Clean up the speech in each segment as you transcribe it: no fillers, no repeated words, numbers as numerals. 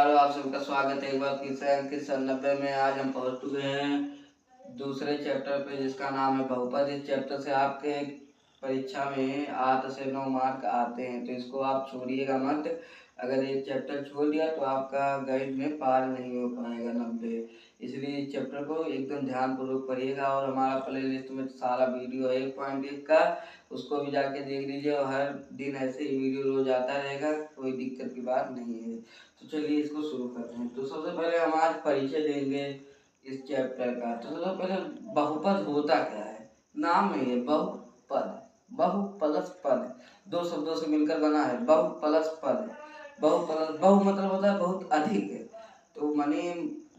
प्यारो, आप सबका स्वागत है एक बार फिर से अंक 90 में। आज हम पहुंच चुके हैं दूसरे चैप्टर पे जिसका नाम है बहुपद। इस चैप्टर से आपके परीक्षा में 8 से 9 मार्क आते हैं, तो इसको आप छोड़िएगा मत। अगर ये चैप्टर छोड़ दिया तो आपका गाइड में पार नहीं हो पाएगा 90। इसलिए इस चैप्टर को एकदम ध्यानपूर्वक पढ़िएगा। और हमारा प्ले लिस्ट में सारा वीडियो है 1.1 का, उसको भी जाके देख लीजिए। और हर दिन ऐसे ही वीडियो रोज आता रहेगा, कोई दिक्कत की बात नहीं है। तो चलिए इसको शुरू करते हैं। तो सबसे पहले हम आज परिचय देंगे इस चैप्टर का। तो सबसे पहले बहुपद होता क्या है। नाम में है बहुपद, बहु प्लस पद, दो शब्दों से मिलकर बना है बहु प्लस पद। बहु प्लस बहु मतलब होता है बहुत अधिक है। तो माने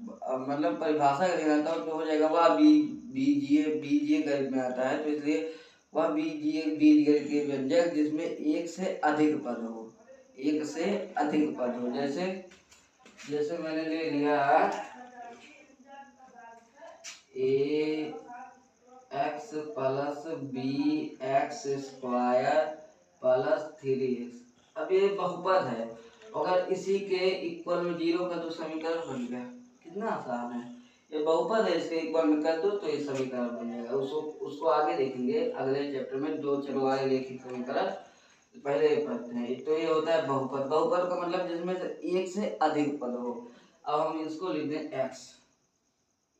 मतलब परिभाषा के लिए तो हो जाएगा वह बीजीय बीजीय गणित में आता है। तो इसलिए वह बीजगणित के व्यंजक जिसमें एक से अधिक पद हो, एक से अधिक पद हो। जैसे मैंने ले लिया a x plus B x square plus 3x। अब ये बहुपद है, अगर इसी के इक्वल में 0 का तो समीकरण बन गया। कितना आसान है। ये बहुपद है, इसके इक्वल में कर दो तो ये समीकरण बन जाएगा। उसको आगे देखेंगे अगले चैप्टर में। दो चलो आगे देखिए समीकरण, पहले पढ़ते हैं। तो ये होता है बहुपद। बहुपद का मतलब जिसमें से एक से अधिक पद हो। अब हम इसको लिख दें एक्स।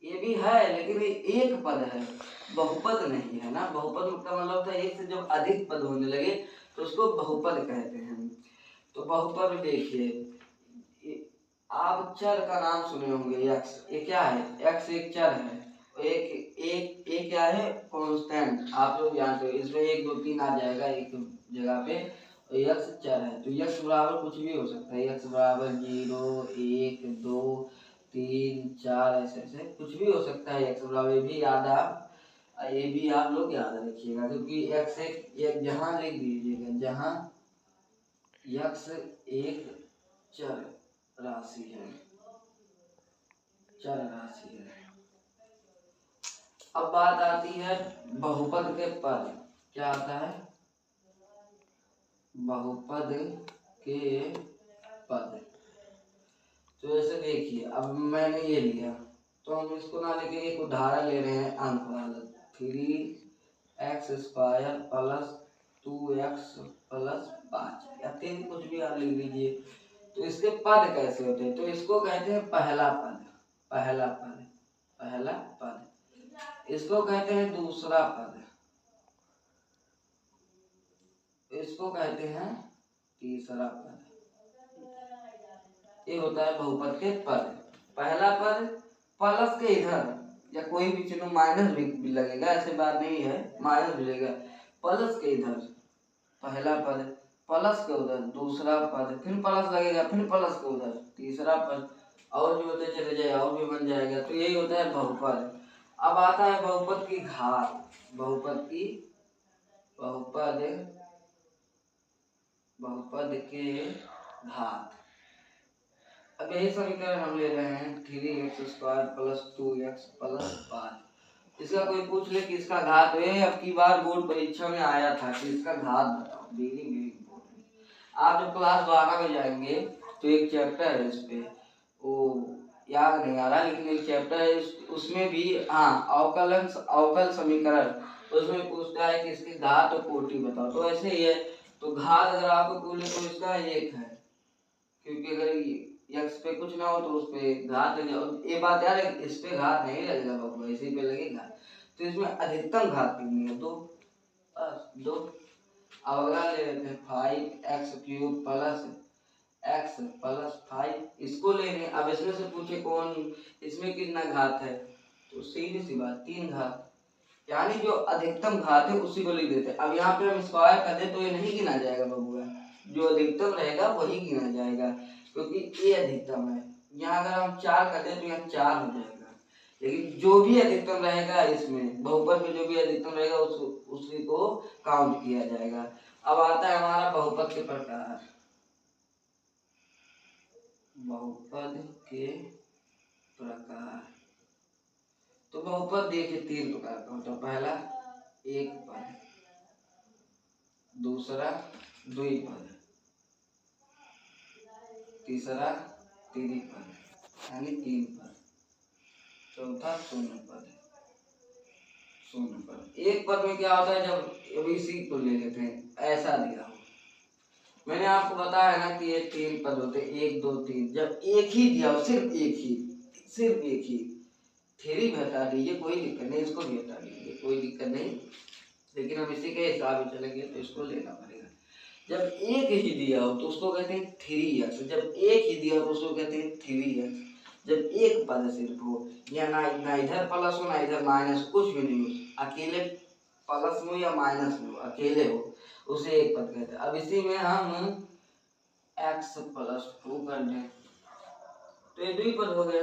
ये भी है लेकिन ये एक पद है, बहुपद नहीं है ना। बहुपद का मतलब होता है एक से जब अधिक पद होने लगे तो उसको बहुपद कहते हैं। तो बहुपद देखिए, आप चर का नाम सुने होंगे एक्स। ये क्या है, एक्स एक चर है। एक एक एक क्या है, कांस्टेंट। आप लोग जानते हो इसमें 1 2 3 आ जाएगा एक जगह पे। यक्स चर है तो यक्स बराबर कुछ भी हो सकता है। यक्स बराबर 0 1 2 3 4 ऐसे ऐसे कुछ भी हो सकता है। यक्स बराबर भी याद ये भी आप लोग याद रखिएगा, क्योंकि एक्स एक जहाँ लिख दीजिएगा जहाँ यक्स एक चर राशि है, चर राशि है। अब बात आती है बहुपद के पद। क्या आता है, बहुपद के पद। तो ऐसे देखिए, अब मैंने ये लिया तो हम इसको ना लेके एक उदाहरण ले रहे हैं अंक वाला। 3x square plus 2x plus 5 या 3 कुछ भी आप लिख लीजिए। तो इसके पद कैसे होते हैं, तो इसको कहते हैं पहला पद। पहला पद, पहला पद। इसको कहते हैं दूसरा पद, इसको कहते हैं तीसरा पद। ये होता है बहुपद के पद। पहला पद प्लस के इधर या कोई भी चिन्ह माइनस भी लगेगा, ऐसे बात नहीं है, माइनस भी लगेगा। प्लस के इधर पहला पद, प्लस के उधर दूसरा पद, फिर प्लस लगेगा, फिर प्लस के उधर तीसरा पद, और भी होते चले जाए और भी बन जाएगा। तो यही होता है बहुपद। अब आता है बहुपद की घात। बहुपद की बहुपद के घात। अब यही समीकरण हम ले रहे हैं 3x square plus 2x plus 5। इसका कोई पूछ ले कि इसका घात है। अब की बार बोर्ड परीक्षा में आया था कि इसका घात बताओ। मेरी बोर्ड में आप जब क्लास 12 में जाएंगे तो एक चैप्टर है इस पे, वो याद नहीं आ रहा लेकिन एक चैप्टर है उसमें भी हाँ अवकल समीकरण। उसमें पूछता है कि इसकी घात और कोटि बताओ। तो ऐसे ही है। तो घात अगर आपको पूछे तो इसका 1 है, क्योंकि अगर यक्स पे कुछ ना हो तो उस पे घात लगे। ये बात यार, इस पे घात नहीं लगेगा बाबू, इसी पे लगेगा। तो इसमें अधिकतम घात कितनी है, 2। बस 2। अब अगला ले लेते हैं 5x³ प्लस x प्लस 5। इसको लेने, अब इसमें से पूछे कौन इसमें कितना घात है, तो सीधी सी बात 3 घात। यानी जो अधिकतम घात है उसी को लिख देते हैं। अब यहाँ पे हम स्क्वायर कर दे तो ये नहीं गिना जाएगा बबुआ, जो अधिकतम रहेगा वही गिना जाएगा, क्योंकि ये अधिकतम है। यहाँ अगर हम 4 कर दे तो यहाँ 4 हो जाएगा, लेकिन जो भी अधिकतम रहेगा इसमें बहुपद में जो भी अधिकतम रहेगा उसी को काउंट किया जाएगा। अब आता है हमारा बहुपद के प्रकार। बहुपद के प्रकार, तो बहुपद देखिए 3 प्रकार का होता है। पहला एक पद, दूसरा द्विपद, तीसरा त्रिपद यानी 3 पद, चौथा शून्य पद। शून्य पद एक पद में क्या होता है, जब अब इसी को ले लेते हैं, ऐसा दिया हो, मैंने आपको बताया ना कि ये 3 पद होते हैं, 1 2 3, जब एक ही दिया हो, सिर्फ एक ही, थ्री भी हटा दीजिए कोई दिक्कत नहीं, इसको भी हटा दीजिए कोई दिक्कत नहीं, लेकिन हम इसी के हिसाब से चलेंगे तो इसको लेना पड़ेगा। जब एक ही दिया हो तो उसको कहते हैं 3x, जब एक ही दिया हो तो उसको कहते हैं 3x, जब एक पद सिर्फ हो, या ना इधर प्लस हो ना इधर माइनस, कुछ भी नहीं हो, अकेले प्लस में या माइनस में हो, अकेले हो, उसे एक पद कहते हैं। अब इसी में हम x प्लस 2 कर दें तो ये द्विपद हो गया,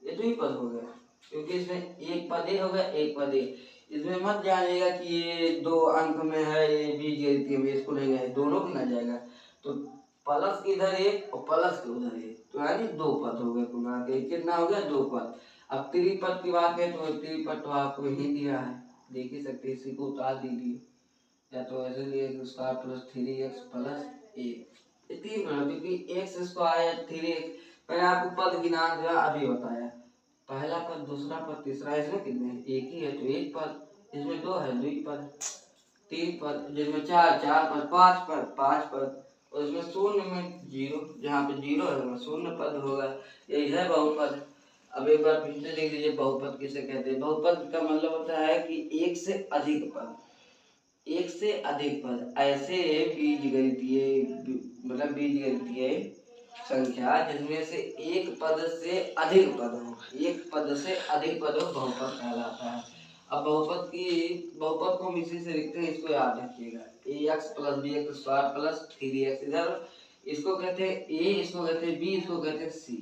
ये द्विपद हो गया, क्योंकि इसमें एक पद ए हो गया, एक पद ए। इसमें मत जानिएगा कि ये 2 अंक में है, ये बीजगणितीय में, इसको नहीं गए, दोनों की ना जाएगा, तो प्लस इधर एक और प्लस के उधर एक, तो यानी 2 पद हो गए कुल के, कितना हो गया 2 पद। अब त्रिपद की बात है तो त्रिपद तो आपको ही दिया है, देख ही सकते, इसी को उतार दीजिए, या तो ऐसे लिए स्क्वायर प्लस 3x प्लस ए, ये 3 बना, क्योंकि x स्क्वायर 3x, मैंने आपको पद गिना दिया, अभी बताया, पहला पद, दूसरा पद, तीसरा, इसमें कितने हैं, एक ही है तो एक पद, इसमें 2 है, 2 पद, 3 पद, जिसमें 4 पद, 5 पद, 5 पद, और इसमें शून्य में 0, जहाँ पे 0 है वहाँ शून्य पद होगा, यही है बहुपद। अब एक बार फिर से देख लीजिए, बहुपद किसे कहते हैं। बहुपद का मतलब होता है कि एक से अधिक पद, एक से अधिक पद, ऐसे बीजगणितीय, मतलब बीजगणितीय संख्या जिसमें से एक पद से अधिक पद हो, एक पद से अधिक पद हो, बहुपद कहलाता है। अब बहुपद को हम इसी से लिखते हैं, इसको याद रखिएगा, ax plus B x square plus 3x, इधर इसको कहते हैं a, इसको कहते हैं b, इसको कहते हैं c,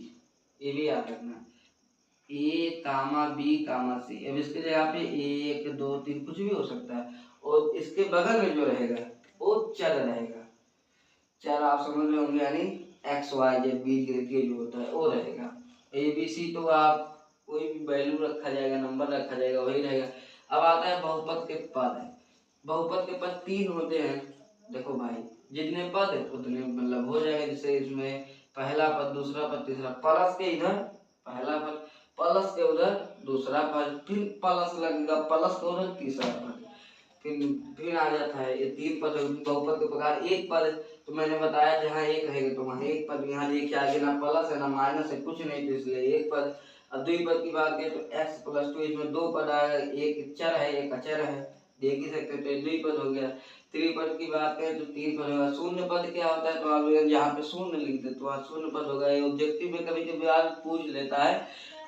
ये भी याद रखना, a comma b comma c। अब इसके जगह पे 1 2 3 कुछ भी हो सकता है, और इसके बगल में जो रहेगा वो चर रहेगा, चर आप समझ रहे होंगे, यानी एक्स वाई जेड बीजगणितीय जो होता है वो रहेगा। ए बी सी तो आप कोई भी वैल्यू रखा जाएगा, नंबर रखा जाएगा, वही रहेगा। अब आता है बहुपद के पद है, बहुपद के पद 3 होते हैं, देखो भाई, जितने पद है उतने मतलब हो जाएगा, जैसे इसमें पहला पद, दूसरा पद, तीसरा, प्लस के इधर पहला पद, प्लस के उधर दूसरा पद, फिर प्लस लगेगा, प्लस के उधर तीसरा पद, फिर आ जाता है ये 3 पद बहुपद के प्रकार। एक पद तो मैंने बताया जहाँ एक रहेगा तो वहाँ एक पद, यहाँ देखिए आगे ना प्लस है ना माइनस है, कुछ नहीं, तो इसलिए एक पद। अब द्विपद की बात करें तो x प्लस 2, इसमें 2 पद आएगा, एक चर है एक अचर है, देख ही सकते हो, तो द्विपद हो गया। त्रिपद की बात करें तो 3 पद होगा। शून्य पद क्या होता है, तो आप यहाँ पे शून्य लिख दे तो वहाँ शून्य पद होगा। ये ऑब्जेक्टिव में कभी कभी आज पूछ लेता है,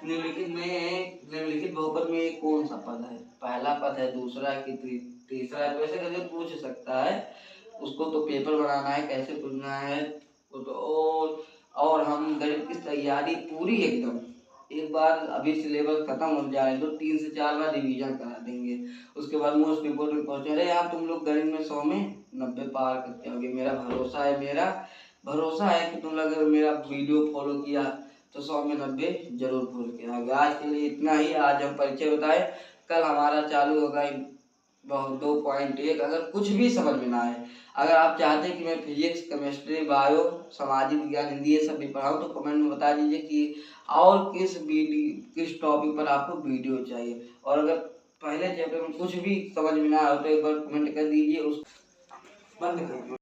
निम्नलिखित बहुपद में कौन सा पद है, पहला पद है, दूसरा है कि तीसरा है, वैसे करके पूछ सकता है। उसको तो पेपर बनाना है, कैसे पूछना है वो तो, और हम गणित की तैयारी पूरी एकदम, एक बार अभी सिलेबस खत्म हो जाए तो 3 से 4 बार रिवीजन करा देंगे, उसके बाद मोस्ट इम्पोर्टेंट क्वेश्चन। अरे यार तुम लोग गणित में 100 में 90 पार करते होगे, मेरा भरोसा है कि तुम लोग अगर मेरा वीडियो फॉलो किया तो 100 में 90 जरूर भूल के आओगे। आज के लिए इतना ही, आज हम परिचय बताए, कल हमारा चालू होगा 2.1। अगर कुछ भी समझ में ना आए, अगर आप चाहते हैं कि मैं फिजिक्स, केमिस्ट्री, बायो, सामाजिक विज्ञान, हिंदी ये सब भी पढ़ाऊँ तो कमेंट में बता दीजिए कि और किस टॉपिक पर आपको वीडियो चाहिए। और अगर पहले चैप्टर में कुछ भी समझ में ना आए तो एक बार कमेंट कर दीजिए, उस बंद कर